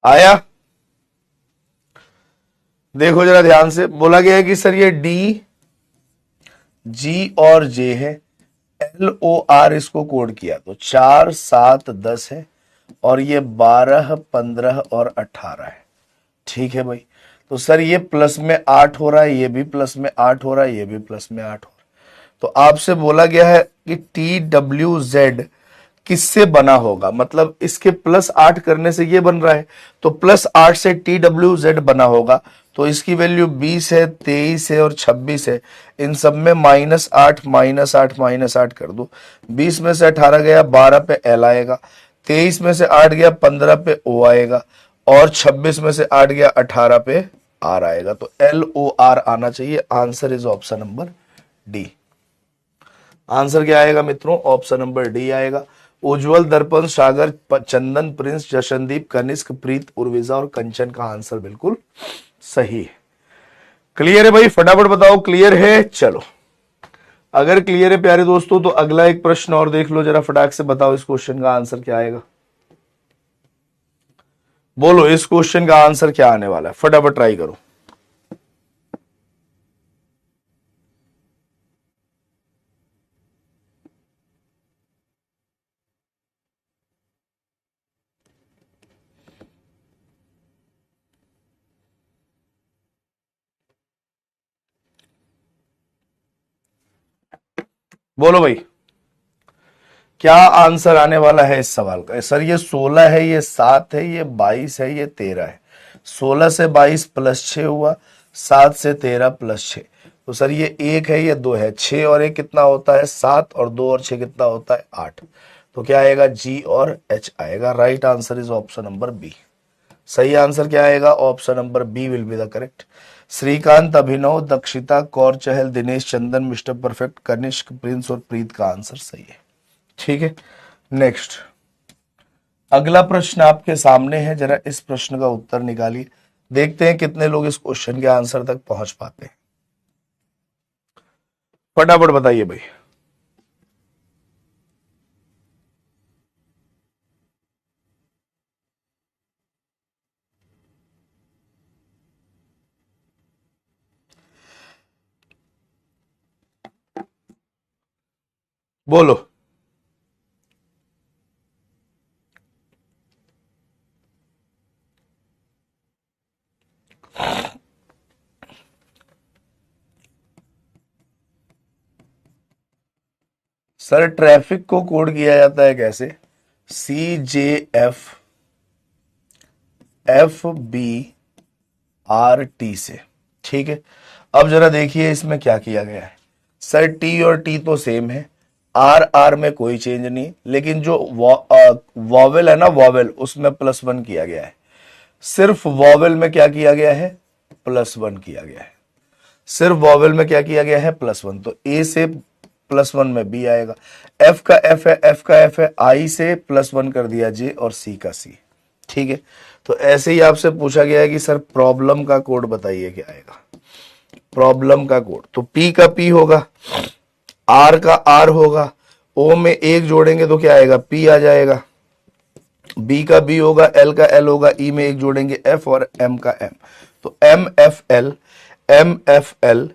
आया, देखो जरा ध्यान से। बोला गया है कि सर ये डी, जी और जे है, एल ओ आर इसको कोड किया तो 4 7 10 है, और ये 12 15 और 18 है। ठीक है भाई, तो सर ये प्लस में 8 हो रहा है, ये भी प्लस में 8 हो रहा है, ये भी प्लस में 8 हो रहा है। तो आपसे बोला गया है कि टी डब्ल्यू जेड किससे बना होगा, मतलब इसके +8 करने से ये बन रहा है, तो +8 से टी डब्ल्यू जेड बना होगा। तो इसकी वैल्यू 20 है, 23 है और 26 है। इन सब में -8 -8 -8 कर दो। 20 में से 18 गया, 12 पे एल आएगा। 23 में से 8 गया, 15 पे ओ आएगा, और 26 में से 8 गया, 18 पे आर आएगा। तो एल ओ आर आना चाहिए। Answer is option number D. Answer क्या आएगा मित्रों, ऑप्शन नंबर डी आएगा। उज्जवल, दर्पण, सागर, चंदन, प्रिंस, जशनदीप, कनिष्क, प्रीत, उर्विजा और कंचन का आंसर बिल्कुल सही है। क्लियर है भाई, फटाफट बताओ क्लियर है। चलो, अगर क्लियर है प्यारे दोस्तों तो अगला एक प्रश्न और देख लो जरा, फटाक से बताओ इस क्वेश्चन का आंसर क्या आएगा। बोलो इस क्वेश्चन का आंसर क्या आने वाला है, फटाफट ट्राई करो। बोलो भाई, क्या आंसर आने वाला है इस सवाल का। सर ये 16 है, ये 7 है, ये 22 है, ये 13 है। 16 से 22 +6 हुआ, 7 से 13 +6। तो सर ये 1 है, ये 2 है, 6 और 1 कितना होता है 7, और 2 और 6 कितना होता है 8। तो क्या आएगा, जी और एच आएगा। Right answer is option number b. सही आंसर क्या आएगा, option number B will be the correct. Shrikant, Abhinav, Dakshita, Kaur Chahal, Dinesh, Chandan, Mister Perfect, Kanishk, Prince और प्रीत का आंसर सही है। ठीक है, नेक्स्ट अगला प्रश्न आपके सामने है, जरा इस प्रश्न का उत्तर निकालिए। देखते हैं कितने लोग इस क्वेश्चन के आंसर तक पहुंच पाते हैं। फटाफट बताइए भाई। बोलो। सर ट्रैफिक को कोड किया जाता है कैसे, CJFFBRT से। ठीक है, अब जरा देखिए इसमें क्या किया गया है। सर टी और टी तो सेम है, आर आर में कोई चेंज नहीं, लेकिन जो वॉवेल है ना, वॉवेल उसमें +1 किया गया है। सिर्फ वॉवेल में क्या किया गया है, +1 किया गया है। सिर्फ वॉवेल में क्या किया गया है, +1। तो ए से +1 में बी आएगा। एफ का एफ है, एफ का एफ है, आई से +1 कर दिया जे, और सी का सी। ठीक है, तो ऐसे ही आपसे पूछा गया है कि सर प्रॉब्लम का कोड बताइए क्या आएगा, प्रॉब्लम का कोड। तो P का P होगा, R का R होगा, O में एक जोड़ेंगे तो क्या आएगा, P आ जाएगा, B का B होगा, L का L होगा, E में एक जोड़ेंगे F और M का M। तो MFL MFL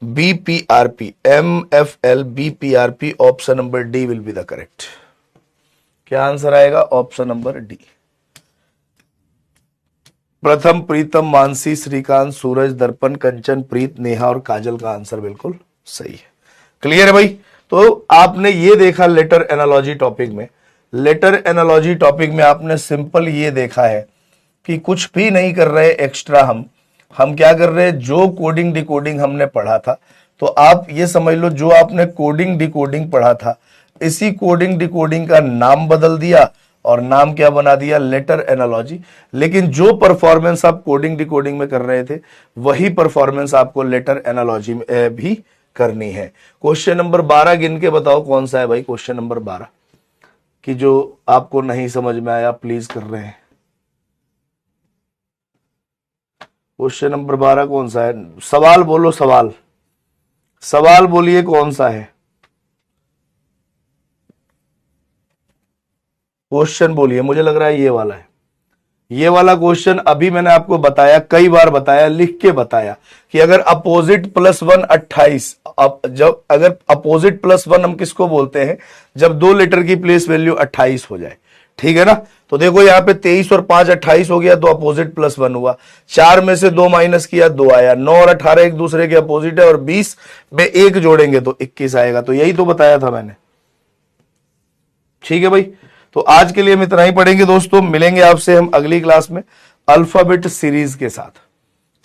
BPRP MFL BPRP option number D will be the correct. क्या आंसर आएगा, ऑप्शन नंबर डी। प्रथम, प्रीतम, मानसी, श्रीकांत, सूरज, दर्पण, कंचन, प्रीत, नेहा और काजल का आंसर बिल्कुल सही है। क्लियर है भाई। तो आपने ये देखा लेटर एनालॉजी टॉपिक में, लेटर एनालॉजी टॉपिक में आपने सिंपल ये देखा है कि कुछ भी नहीं कर रहे एक्स्ट्रा, हम क्या कर रहे हैं, जो कोडिंग डिकोडिंग हमने पढ़ा था, तो आप ये समझ लो जो आपने कोडिंग डिकोडिंग पढ़ा था, इसी कोडिंग डिकोडिंग का नाम बदल दिया और नाम क्या बना दिया, लेटर एनालॉजी। लेकिन जो परफॉर्मेंस आप कोडिंग डिकोडिंग में कर रहे थे, वही परफॉर्मेंस आपको लेटर एनालॉजी में भी करनी है। क्वेश्चन नंबर 12 गिन के बताओ कौन सा है भाई, क्वेश्चन नंबर 12 कि जो आपको नहीं समझ में आया प्लीज कर रहे हैं। क्वेश्चन नंबर 12 कौन सा है, सवाल बोलो, सवाल सवाल बोलिए कौन सा है, क्वेश्चन बोलिए। मुझे लग रहा है ये वाला है, ये वाला क्वेश्चन अभी मैंने आपको बताया, कई बार बताया, लिख के बताया कि अगर अपोजिट +1 28, जब अगर अपोजिट +1 हम किसको बोलते हैं, जब दो लेटर की प्लेस वैल्यू 28 हो जाए, ठीक है ना। तो देखो यहाँ पे 23 और 5 28 हो गया, तो अपोजिट +1 हुआ। 4 में से 2 माइनस किया, 2 आया। 9 और 18 एक दूसरे के अपोजिट है, और 20 में 1 जोड़ेंगे तो 21 आएगा। तो यही तो बताया था मैंने, ठीक है भाई। तो आज के लिए हम इतना ही पढ़ेंगे दोस्तों, मिलेंगे आपसे हम अगली क्लास में अल्फाबेट सीरीज के साथ,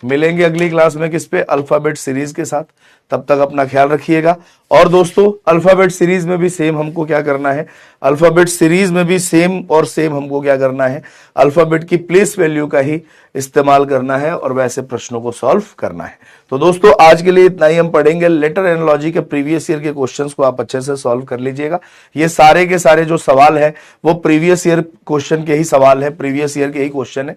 मिलेंगे अगली क्लास में किस पे, अल्फाबेट सीरीज के साथ। तब तक अपना ख्याल रखिएगा। और दोस्तों अल्फाबेट सीरीज में भी सेम हमको क्या करना है, अल्फाबेट सीरीज में भी सेम हमको क्या करना है, अल्फाबेट की प्लेस वैल्यू का ही इस्तेमाल करना है और वैसे प्रश्नों को सॉल्व करना है। तो दोस्तों आज के लिए इतना ही हम पढ़ेंगे। लेटर एनालॉजी के प्रीवियस ईयर के क्वेश्चंस को आप अच्छे से सॉल्व कर लीजिएगा। ये सारे के सारे जो सवाल है वो प्रीवियस ईयर क्वेश्चन के ही सवाल है, प्रीवियस ईयर के ही क्वेश्चन है,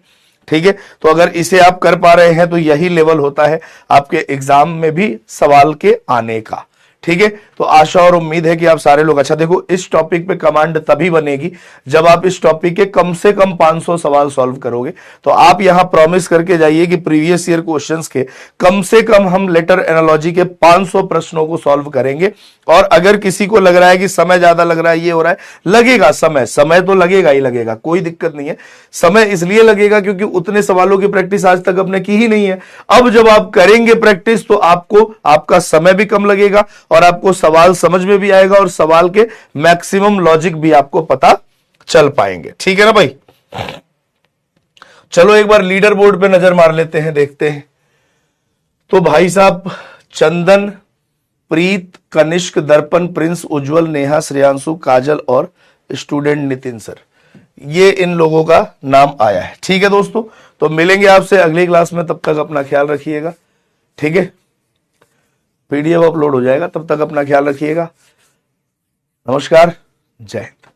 ठीक है। तो अगर इसे आप कर पा रहे हैं तो यही लेवल होता है आपके एग्जाम में भी सवाल के आने का, ठीक है। तो आशा और उम्मीद है कि आप सारे लोग, अच्छा देखो इस टॉपिक पे कमांड तभी बनेगी जब आप इस टॉपिक के कम से कम 500 सवाल सॉल्व करोगे। तो आप यहां प्रॉमिस करके जाइए कि प्रीवियस ईयर क्वेश्चंस के कम से कम हम लेटर एनालॉजी के 500 प्रश्नों को सॉल्व करेंगे। और अगर किसी को लग रहा है कि समय ज्यादा लग रहा है, ये हो रहा है, लगेगा समय तो लगेगा ही लगेगा, कोई दिक्कत नहीं है। समय इसलिए लगेगा क्योंकि उतने सवालों की प्रैक्टिस आज तक आपने की ही नहीं है। अब जब आप करेंगे प्रैक्टिस तो आपको आपका समय भी कम लगेगा और आपको सवाल समझ में भी आएगा और सवाल के मैक्सिमम लॉजिक भी आपको पता चल पाएंगे, ठीक है ना भाई। चलो एक बार लीडर बोर्ड पे नजर मार लेते हैं, देखते हैं। तो भाई साहब चंदन, प्रीत, कनिष्क, दर्पण, प्रिंस, उज्जवल, नेहा, श्रेयांशु, काजल और स्टूडेंट नितिन सर, ये इन लोगों का नाम आया है, ठीक है दोस्तों। तो मिलेंगे आपसे अगली क्लास में, तब तक अपना ख्याल रखिएगा, ठीक है। पीडीएफ अपलोड हो जाएगा, तब तक अपना ख्याल रखिएगा। नमस्कार, जय हिंद।